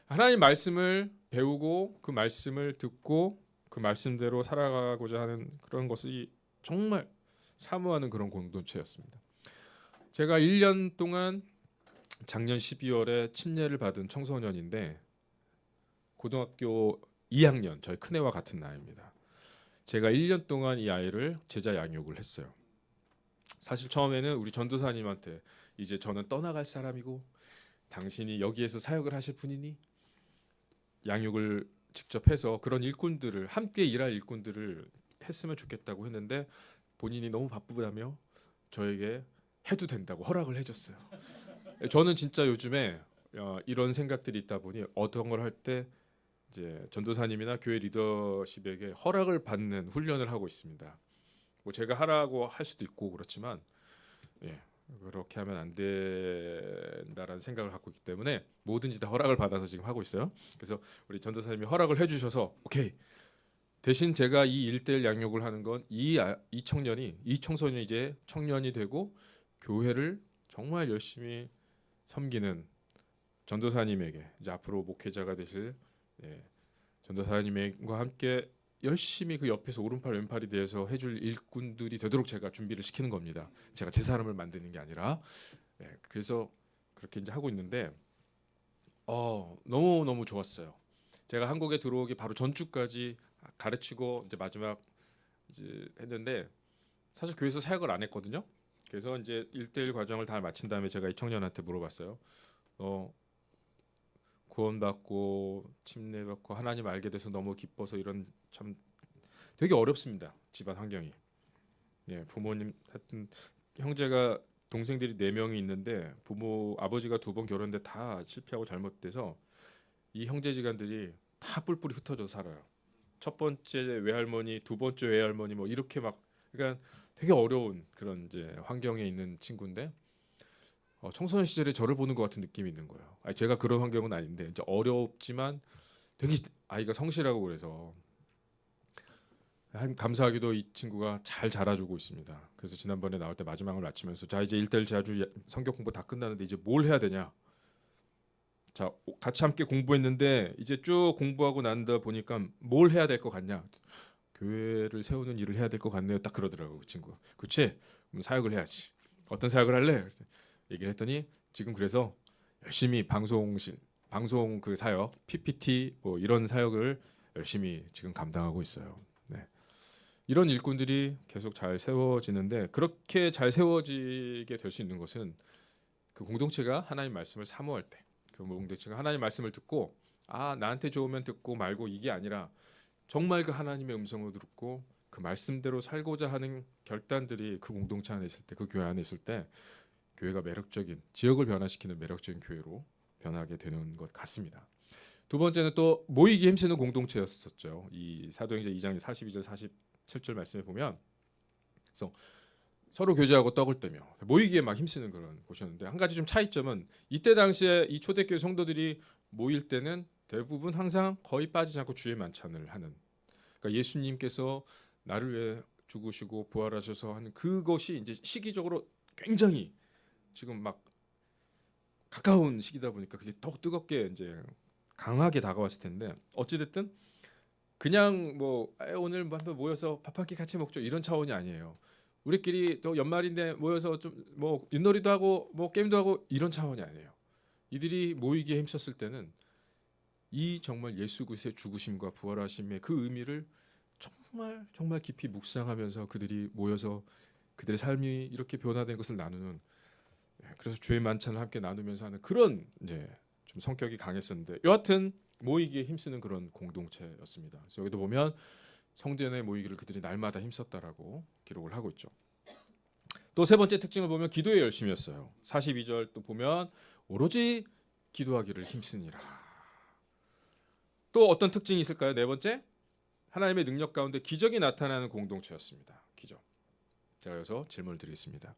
하나님 말씀을 배우고 그 말씀을 듣고 그 말씀대로 살아가고자 하는 그런 것이 정말 사모하는 그런 공동체였습니다. 제가 1년 동안 작년 12월에 침례를 받은 청소년인데 고등학교 2학년 저희 큰애와 같은 나이입니다. 제가 1년 동안 이 아이를 제자 양육을 했어요. 사실 처음에는 우리 전도사님한테 이제 저는 떠나갈 사람이고 당신이 여기에서 사역을 하실 분이니 양육을 직접 해서 그런 일꾼들을 함께 일할 일꾼들을 했으면 좋겠다고 했는데 본인이 너무 바쁘다며 저에게 해도 된다고 허락을 해줬어요. 저는 진짜 요즘에 이런 생각들이 있다 보니 어떤 걸 할 때 이제 전도사님이나 교회 리더십에게 허락을 받는 훈련을 하고 있습니다. 뭐 제가 하라고 할 수도 있고 그렇지만 예, 그렇게 하면 안 된다라는 생각을 갖고 있기 때문에 뭐든지 다 허락을 받아서 지금 하고 있어요. 그래서 우리 전도사님이 허락을 해주셔서 오케이. 대신 제가 이 1대1 양육을 하는 건 이 청소년이 이제 청년이 되고 교회를 정말 열심히 섬기는 전도사님에게 이제 앞으로 목회자가 되실 전도사님과 함께 열심히 그 옆에서 오른팔 왼팔이 돼서 해줄 일꾼들이 되도록 제가 준비를 시키는 겁니다. 제가 제 사람을 만드는 게 아니라 그래서 그렇게 이제 하고 있는데 너무 너무 좋았어요. 제가 한국에 들어오기 바로 전주까지 가르치고 이제 마지막 이제 했는데 사실 교회에서 사역을 안 했거든요. 그래서 이제 1대1 과정을 다 마친 다음에 제가 이 청년한테 물어봤어요. 구원받고 침례받고 하나님 알게 돼서 너무 기뻐서 이런 참 되게 어렵습니다. 집안 환경이. 부모님 하여튼 형제가 동생들이 4명이 있는데 아버지가 2번 결혼했는데 다 실패하고 잘못돼서 이 형제지간들이 다 뿔뿔이 흩어져 살아요. 첫 번째 외할머니, 두 번째 외할머니 뭐 이렇게 막 그러니까 되게 어려운 그런 이제 환경에 있는 친구인데 청소년 시절에 저를 보는 것 같은 느낌이 있는 거예요. 제가 그런 환경은 아닌데 이제 어렵지만 되게 아이가 성실하고 그래서 감사하게도 이 친구가 잘 자라주고 있습니다. 그래서 지난번에 나올 때 마지막을 마치면서 자 이제 1대1 자주 성경 공부 다 끝났는데 이제 뭘 해야 되냐? 자 같이 함께 공부했는데 이제 쭉 공부하고 난다 보니까 뭘 해야 될 것 같냐? 교회를 세우는 일을 해야 될 것 같네요. 딱 그러더라고 그 친구. 그렇지? 그럼 사역을 해야지. 어떤 사역을 할래? 그래서 얘기를 했더니 지금 그래서 열심히 방송 그 사역, PPT 뭐 이런 사역을 열심히 지금 감당하고 있어요. 이런 일꾼들이 계속 잘 세워지는데 그렇게 잘 세워지게 될 수 있는 것은 그 공동체가 하나님 말씀을 사모할 때, 그 공동체가 하나님 말씀을 듣고 나한테 좋으면 듣고 말고 이게 아니라 정말 그 하나님의 음성을 듣고 그 말씀대로 살고자 하는 결단들이 그 공동체 안에 있을 때, 그 교회 안에 있을 때 교회가 매력적인 지역을 변화시키는 매력적인 교회로 변하게 되는 것 같습니다. 두 번째는 또 모이기 힘쓰는 공동체였었죠. 이 사도행전 2장 42절 47절 말씀에 보면 그래서 서로 교제하고 떡을 떼며 모이기에 막 힘쓰는 그런 곳이었는데 한 가지 좀 차이점은 이때 당시에 이 초대교회 성도들이 모일 때는 대부분 항상 거의 빠지지 않고 주의 만찬을 하는 그러니까 예수님께서 나를 위해 죽으시고 부활하셔서 하는 그것이 이제 시기적으로 굉장히 지금 막 가까운 시기다 보니까 그게 더욱 뜨겁게 이제 강하게 다가왔을 텐데 어찌됐든 그냥 뭐 오늘 한번 모여서 밥 한 끼 같이 먹죠 이런 차원이 아니에요. 우리끼리 또 연말인데 모여서 좀 뭐 윷놀이도 하고 뭐 게임도 하고 이런 차원이 아니에요. 이들이 모이기에 힘썼을 때는 이 정말 예수 그리스도의 죽으심과 부활하심의 그 의미를 정말 정말 깊이 묵상하면서 그들이 모여서 그들의 삶이 이렇게 변화된 것을 나누는 그래서 주의 만찬을 함께 나누면서 하는 그런 이제 좀 성격이 강했었는데 여하튼 모이기에 힘쓰는 그런 공동체였습니다. 그래서 여기도 보면 성전에 모이기를 그들이 날마다 힘썼다라고 기록을 하고 있죠. 또 세 번째 특징을 보면 기도에 열심이었어요. 42절 또 보면 오로지 기도하기를 힘쓰니라. 또 어떤 특징이 있을까요? 네 번째 하나님의 능력 가운데 기적이 나타나는 공동체였습니다. 기적. 제가 여기서 질문을 드리겠습니다.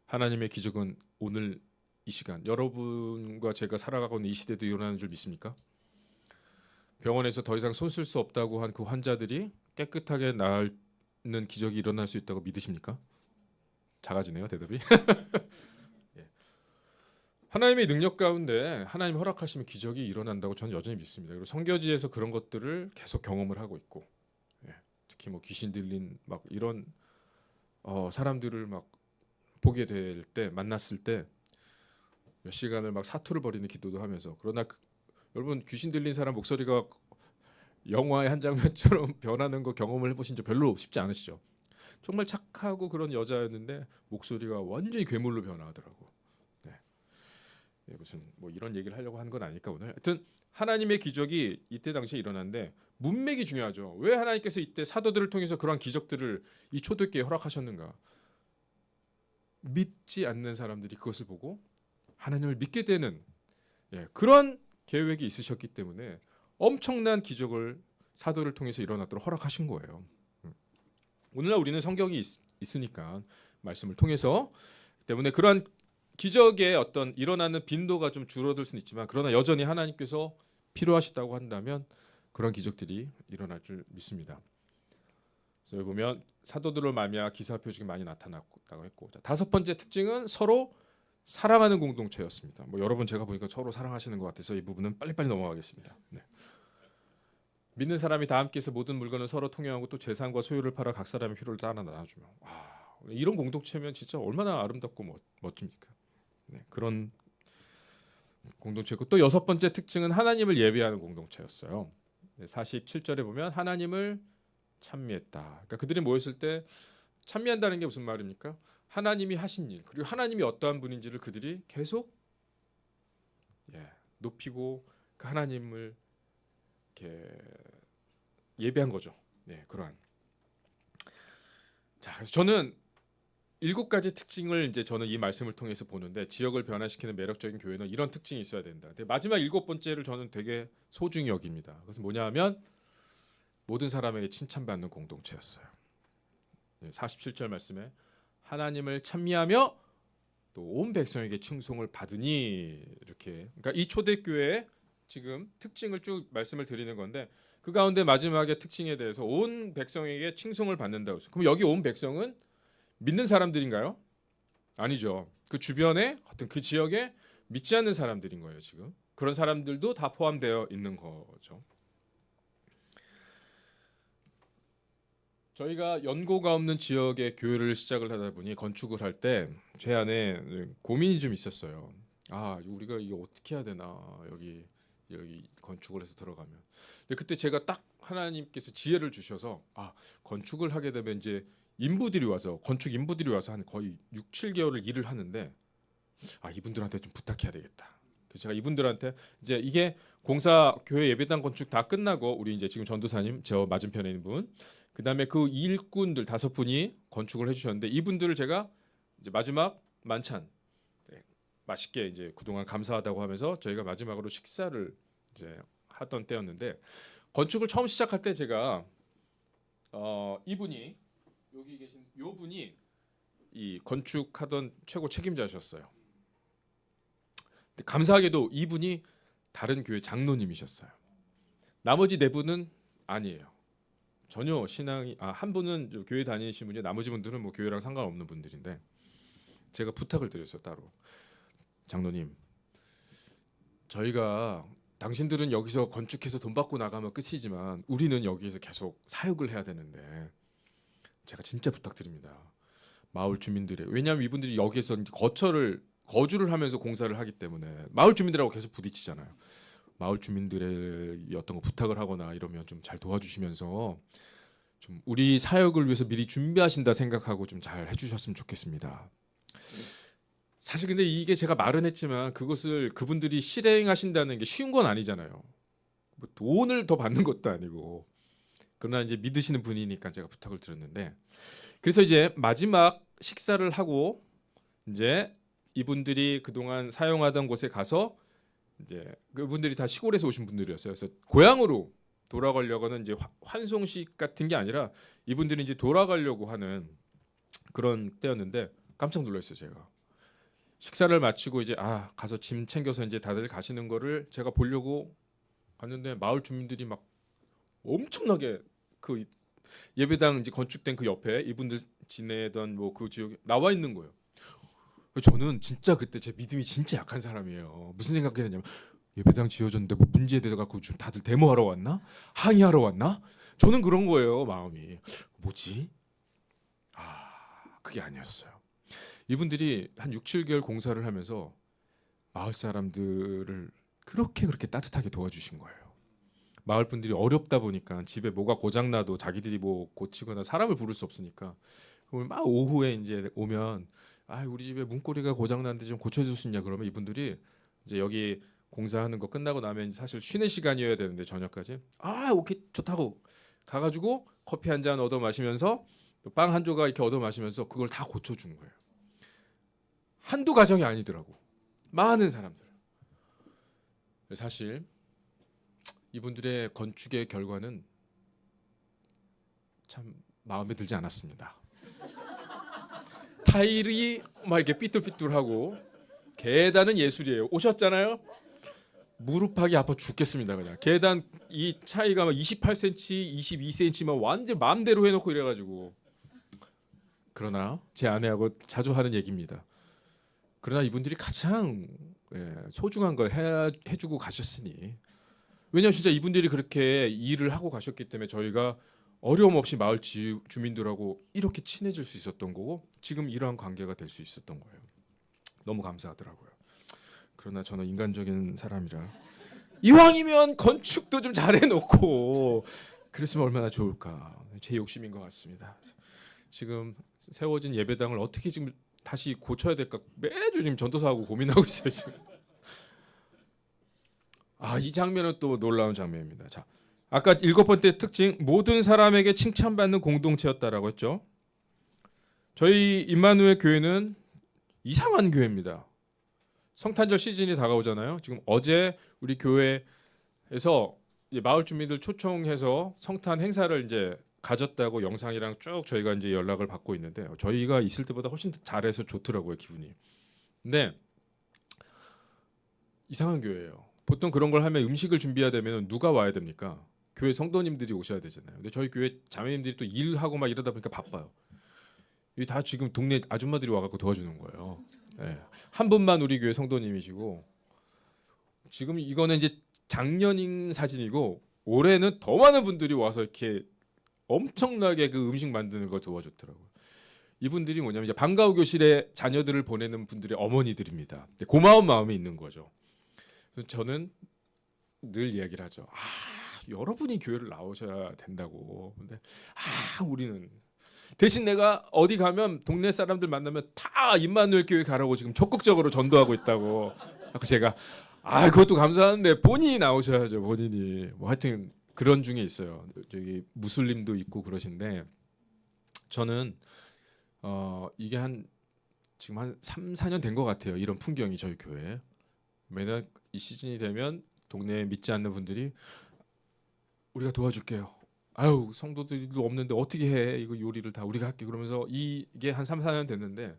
하나님의 기적은 오늘 이 시간 여러분과 제가 살아가고 있는 이 시대도 일어나는 줄 믿습니까? 병원에서 더 이상 손 쓸 수 없다고 한 그 환자들이 깨끗하게 낫는 기적이 일어날 수 있다고 믿으십니까? 작아지네요 대답이. 예. 하나님의 능력 가운데 하나님 허락하시면 기적이 일어난다고 저는 여전히 믿습니다. 그리고 성교지에서 그런 것들을 계속 경험을 하고 있고 특히 뭐 귀신 들린 막 이런 사람들을 막 보게 될 때 만났을 때 몇 시간을 막 사투를 벌이는 기도도 하면서 그러나 여러분 귀신 들린 사람 목소리가 영화의 한 장면처럼 변하는 거 경험을 해보신 적 별로 쉽지 않으시죠? 정말 착하고 그런 여자였는데 목소리가 완전히 괴물로 변하더라고. 무슨 뭐 이런 얘기를 하려고 하는 건 아니까 오늘. 하여튼 하나님의 기적이 이때 당시에 일어났는데 문맥이 중요하죠. 왜 하나님께서 이때 사도들을 통해서 그러한 기적들을 이 초대교회에 허락하셨는가? 믿지 않는 사람들이 그것을 보고 하나님을 믿게 되는 그런 계획이 있으셨기 때문에 엄청난 기적을 사도를 통해서 일어났도록 허락하신 거예요. 오늘날 우리는 성경이 있으니까 말씀을 통해서 때문에 그러한 기적의 어떤 일어나는 빈도가 좀 줄어들 수는 있지만 그러나 여전히 하나님께서 필요하시다고 한다면 그런 기적들이 일어날 줄 믿습니다. 그래서 여기 보면 사도들로 말미암아 기사 표적이 많이 나타났다고 했고, 자, 다섯 번째 특징은 서로 사랑하는 공동체였습니다. 뭐 여러분 제가 보니까 서로 사랑하시는 것 같아서 이 부분은 빨리빨리 넘어가겠습니다. 네. 믿는 사람이 다 함께해서 모든 물건을 서로 통용하고 또 재산과 소유를 팔아 각 사람의 필요를 따라 나눠주며, 이런 공동체면 진짜 얼마나 아름답고 멋집니까? 네, 그런 공동체고, 또 여섯 번째 특징은 하나님을 예배하는 공동체였어요. 네, 47절에 보면 하나님을 찬미했다. 그러니까 그들이 모였을 때 찬미한다는 게 무슨 말입니까? 하나님이 하신 일, 그리고 하나님이 어떠한 분인지를 그들이 계속 높이고 그 하나님을 이렇게 예배한 거죠. 네, 그러한. 자, 그래서 저는 7가지 특징을 이제 저는 이 말씀을 통해서 보는데, 지역을 변화시키는 매력적인 교회는 이런 특징이 있어야 된다. 근데 마지막 7번째를 저는 되게 소중히 여깁니다. 그것은 뭐냐면 모든 사람에게 칭찬받는 공동체였어요. 47절 말씀에 하나님을 찬미하며 또 온 백성에게 칭송을 받으니, 이렇게. 그러니까 이 초대교회의 지금 특징을 쭉 말씀을 드리는 건데, 그 가운데 마지막의 특징에 대해서 온 백성에게 칭송을 받는다고 했어요. 그럼 여기 온 백성은 믿는 사람들인가요? 아니죠. 그 주변에 어떤 그 지역에 믿지 않는 사람들인 거예요. 지금 그런 사람들도 다 포함되어 있는 거죠. 저희가 연고가 없는 지역의 교회를 시작을 하다 보니 건축을 할 때 제 안에 고민이 좀 있었어요. 우리가 이게 어떻게 해야 되나, 여기 건축을 해서 들어가면. 근데 그때 제가 딱 하나님께서 지혜를 주셔서 건축을 하게 되면 이제 건축 인부들이 와서 한 거의 6, 7개월을 일을 하는데 이분들한테 좀 부탁해야 되겠다. 그래서 제가 이분들한테 이제 이게 공사 교회 예배당 건축 다 끝나고 우리 이제 지금 전도사님 저 맞은편에 있는 분, 그다음에 그 일꾼들 5분이 건축을 해주셨는데, 이분들을 제가 이제 마지막 만찬 맛있게 이제 그동안 감사하다고 하면서 저희가 마지막으로 식사를 이제 하던 때였는데, 건축을 처음 시작할 때 제가 이분이 여기 계신 요 분이 이 건축하던 최고 책임자셨어요. 근데 감사하게도 이분이 다른 교회 장로님이셨어요. 나머지 4분은 아니에요. 전혀 신앙이 한 분은 교회 다니신 분이, 나머지 분들은 뭐 교회랑 상관없는 분들인데, 제가 부탁을 드렸어요. 따로. 장로님, 저희가 당신들은 여기서 건축해서 돈 받고 나가면 끝이지만 우리는 여기에서 계속 사역을 해야 되는데 제가 진짜 부탁드립니다. 마을 주민들의, 왜냐하면 이분들이 여기에서 거주를 하면서 공사를 하기 때문에 마을 주민들하고 계속 부딪히잖아요. 마을 주민들의 어떤 거 부탁을 하거나 이러면 좀 잘 도와주시면서 좀 우리 사역을 위해서 미리 준비하신다 생각하고 좀 잘 해주셨으면 좋겠습니다. 사실 근데 이게 제가 말은 했지만 그것을 그분들이 실행하신다는 게 쉬운 건 아니잖아요. 뭐 돈을 더 받는 것도 아니고. 그러나 이제 믿으시는 분이니까 제가 부탁을 드렸는데, 그래서 이제 마지막 식사를 하고 이제 이분들이 그동안 사용하던 곳에 가서, 이제 그분들이 다 시골에서 오신 분들이었어요. 그래서 고향으로 돌아가려고는 이제 환송식 같은 게 아니라 이분들이 이제 돌아가려고 하는 그런 때였는데 깜짝 놀랐어요. 제가 식사를 마치고 이제 가서 짐 챙겨서 이제 다들 가시는 거를 제가 보려고 갔는데, 마을 주민들이 막 엄청나게 그 예배당 이제 건축된 그 옆에 이분들 지내던 뭐 그 지역에 나와 있는 거예요. 저는 진짜 그때 제 믿음이 진짜 약한 사람이에요. 무슨 생각했냐면, 예배당 지어졌는데 뭐 문제에 대해 갖고 좀 다들 데모하러 왔나? 항의하러 왔나? 저는 그런 거예요. 마음이 뭐지? 그게 아니었어요. 이분들이 한 6, 7개월 공사를 하면서 마을 사람들을 그렇게 따뜻하게 도와주신 거예요. 마을 분들이 어렵다 보니까 집에 뭐가 고장 나도 자기들이 뭐 고치거나 사람을 부를 수 없으니까 막 오후에 이제 오면 우리 집에 문고리가 고장 났는데 좀 고쳐줄 수 있냐 그러면 이분들이 이제 여기 공사하는 거 끝나고 나면 사실 쉬는 시간이어야 되는데 저녁까지 오케이 좋다고 가가지고 커피 한 잔 얻어 마시면서 빵 한 조각 이렇게 얻어 마시면서 그걸 다 고쳐준 거예요. 한두 가정이 아니더라고. 많은 사람들. 사실 이분들의 건축의 결과는 참 마음에 들지 않았습니다. 타일이 막 이렇게 삐뚤삐뚤하고 계단은 예술이에요. 오셨잖아요. 무릎하기 아파 죽겠습니다. 그냥 계단 이 차이가 막 28cm, 22cm만 완전 마음대로 해놓고 이래가지고. 그러나 제 아내하고 자주 하는 얘기입니다. 그러나 이분들이 가장 소중한 걸 해주고 가셨으니, 왜냐하면 진짜 이분들이 그렇게 일을 하고 가셨기 때문에 저희가 어려움 없이 마을 주민들하고 이렇게 친해질 수 있었던 거고 지금 이러한 관계가 될 수 있었던 거예요. 너무 감사하더라고요. 그러나 저는 인간적인 사람이라 이왕이면 건축도 좀 잘해놓고 그랬으면 얼마나 좋을까. 제 욕심인 것 같습니다. 지금 세워진 예배당을 어떻게 지금 다시 고쳐야 될까 매주 지금 전도사하고 고민하고 있어요. 지금. 이 장면은 또 놀라운 장면입니다. 자, 아까 7번째 특징, 모든 사람에게 칭찬받는 공동체였다라고 했죠. 저희 임마누엘 교회는 이상한 교회입니다. 성탄절 시즌이 다가오잖아요. 지금 어제 우리 교회에서 마을 주민들 초청해서 성탄 행사를 이제 가졌다고 영상이랑 쭉 저희가 이제 연락을 받고 있는데 저희가 있을 때보다 훨씬 잘해서 좋더라고요, 기분이. 근데 이상한 교회예요. 보통 그런 걸 하면 음식을 준비해야 되면 누가 와야 됩니까? 교회 성도님들이 오셔야 되잖아요. 근데 저희 교회 자매님들이 또 일하고 막 이러다 보니까 바빠요. 이 다 지금 동네 아줌마들이 와갖고 도와주는 거예요. 네. 한 분만 우리 교회 성도님이시고 지금 이거는 이제 작년인 사진이고 올해는 더 많은 분들이 와서 이렇게 엄청나게 그 음식 만드는 거 도와줬더라고요. 이분들이 뭐냐면 이제 방과후 교실에 자녀들을 보내는 분들의 어머니들입니다. 고마운 마음이 있는 거죠. 그래서 저는 늘 이야기를 하죠. 여러분이 교회를 나오셔야 된다고. 근데 우리는 대신 내가 어디 가면 동네 사람들 만나면 다 임마누엘 교회 가라고 지금 적극적으로 전도하고 있다고. 제가 그것도 감사한데 본인이 나오셔야죠. 본인이. 뭐 하여튼 그런 중에 있어요. 저기 무슬림도 있고 그러신데 저는 이게 지금 한 3, 4년 된 것 같아요. 이런 풍경이 저희 교회에. 매년 이 시즌이 되면 동네에 믿지 않는 분들이 우리가 도와줄게요. 성도들도 없는데 어떻게 해? 이거 요리를 다 우리가 할게. 그러면서 이게 한 3, 4년 됐는데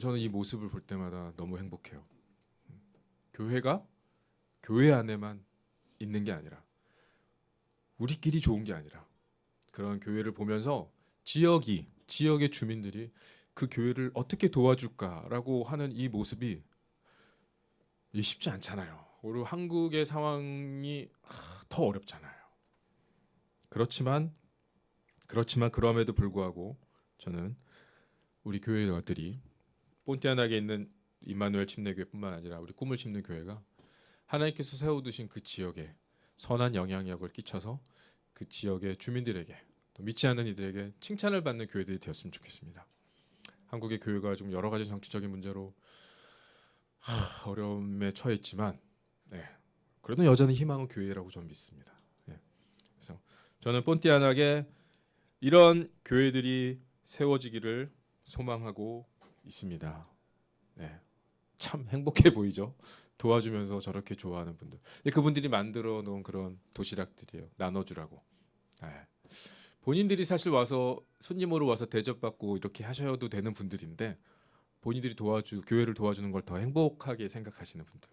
저는 이 모습을 볼 때마다 너무 행복해요. 교회가 교회 안에만 있는 게 아니라 우리끼리 좋은 게 아니라 그런 교회를 보면서 지역의 주민들이 그 교회를 어떻게 도와줄까라고 하는 이 모습이 쉽지 않잖아요. 오히려 한국의 상황이 더 어렵잖아요. 그렇지만 그럼에도 불구하고 저는 우리 교회들이 본티아나에 있는 임마누엘 침례교회뿐만 아니라 우리 꿈을 심는 교회가 하나님께서 세워두신 그 지역에 선한 영향력을 끼쳐서 그 지역의 주민들에게 또 믿지 않는 이들에게 칭찬을 받는 교회들이 되었으면 좋겠습니다. 한국의 교회가 좀 여러 가지 정치적인 문제로 어려움에 처했지만 그래도 여전히 희망은 교회라고 저는 믿습니다. 그래서 저는 본티아나에 이런 교회들이 세워지기를 소망하고 있습니다. 참 행복해 보이죠. 도와주면서 저렇게 좋아하는 분들. 그분들이 만들어 놓은 그런 도시락들이에요. 나눠주라고. 본인들이 사실 와서 손님으로 와서 대접받고 이렇게 하셔도 되는 분들인데 본인들이 교회를 도와주는 걸 더 행복하게 생각하시는 분들.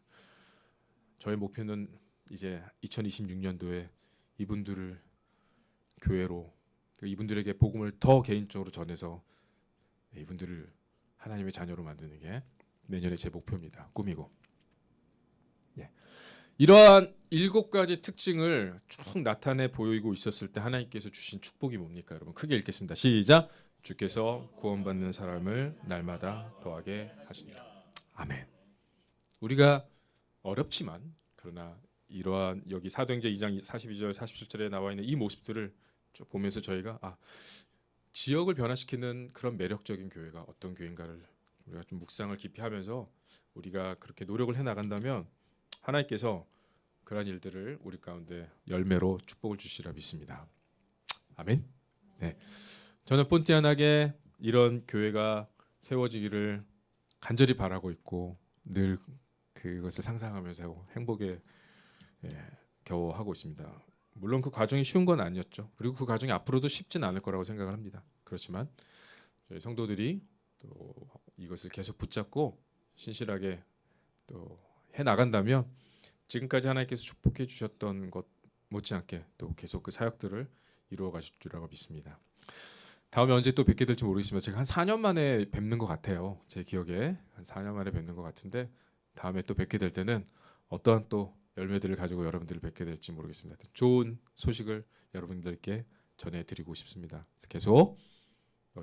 저의 목표는 이제 2026년도에 이분들을 교회로 이분들에게 복음을 더 개인적으로 전해서 이분들을 하나님의 자녀로 만드는 게 내년에 제 목표입니다. 꿈이고. 이러한 7가지 특징을 쭉 나타내 보이고 있었을 때 하나님께서 주신 축복이 뭡니까? 여러분 크게 읽겠습니다. 시작. 주께서 구원받는 사람을 날마다 더하게 하시니라. 아멘. 우리가 어렵지만 그러나 이러한 여기 사도행전 2장 42절 47절에 나와 있는 이 모습들을 쭉 보면서 저희가 지역을 변화시키는 그런 매력적인 교회가 어떤 교회인가를 우리가 좀 묵상을 깊이 하면서 우리가 그렇게 노력을 해 나간다면 하나님께서 그러한 일들을 우리 가운데 열매로 축복을 주시리라 믿습니다. 아멘. 네, 저는 본띠안하게 이런 교회가 세워지기를 간절히 바라고 있고 늘 그것을 상상하면서 행복에 겨워하고 있습니다. 물론 그 과정이 쉬운 건 아니었죠. 그리고 그 과정이 앞으로도 쉽진 않을 거라고 생각을 합니다. 그렇지만 저희 성도들이 또 이것을 계속 붙잡고 신실하게 또 해 나간다면 지금까지 하나님께서 축복해 주셨던 것 못지않게 또 계속 그 사역들을 이루어 가실 줄알고 믿습니다. 다음에 언제 또 뵙게 될지 모르겠지만 제가 한 4년 만에 뵙는 것 같아요. 제 기억에 한 4년 만에 뵙는 것 같은데 다음에 또 뵙게 될 때는 어떠한 또 열매들을 가지고 여러분들을 뵙게 될지 모르겠습니다. 좋은 소식을 여러분들께 전해드리고 싶습니다. 계속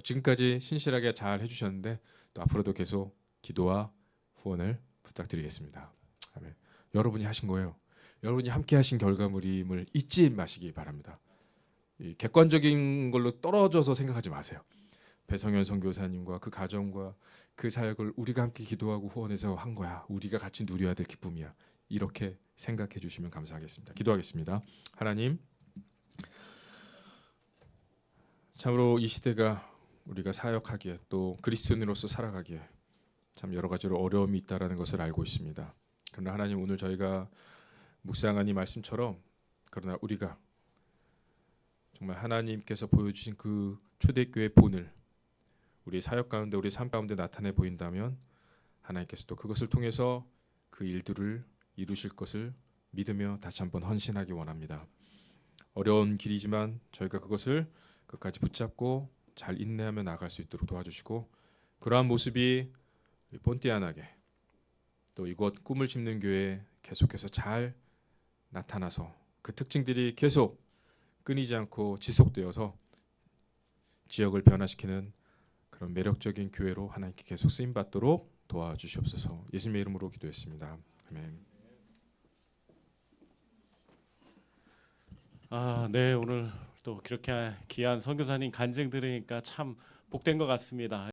지금까지 신실하게 잘 해주셨는데 또 앞으로도 계속 기도와 후원을 부탁드리겠습니다. 아멘. 여러분이 하신 거예요. 여러분이 함께 하신 결과물임을 잊지 마시기 바랍니다. 이 객관적인 걸로 떨어져서 생각하지 마세요. 배성현 선교사님과 그 가정과 그 사역을 우리가 함께 기도하고 후원해서 한 거야. 우리가 같이 누려야 될 기쁨이야. 이렇게 생각해 주시면 감사하겠습니다. 기도하겠습니다. 하나님, 참으로 이 시대가 우리가 사역하기에 또 그리스도인으로서 살아가기에 참 여러 가지로 어려움이 있다라는 것을 알고 있습니다. 그러나 하나님, 오늘 저희가 묵상한 이 말씀처럼 그러나 우리가 정말 하나님께서 보여주신 그 초대교회의 본을 우리 사역 가운데 우리 삶 가운데 나타내 보인다면 하나님께서 또 그것을 통해서 그 일들을 이루실 것을 믿으며 다시 한번 헌신하기 원합니다. 어려운 길이지만 저희가 그것을 끝까지 붙잡고 잘 인내하며 나아갈 수 있도록 도와주시고 그러한 모습이 본띠안하게 또 이곳 꿈을 심는 교회에 계속해서 잘 나타나서 그 특징들이 계속 끊이지 않고 지속되어서 지역을 변화시키는 그런 매력적인 교회로 하나님께 계속 쓰임 받도록 도와주시옵소서. 예수님의 이름으로 기도했습니다. 아멘. 네, 오늘 또 그렇게 귀한 선교사님 간증 들으니까 참 복된 것 같습니다.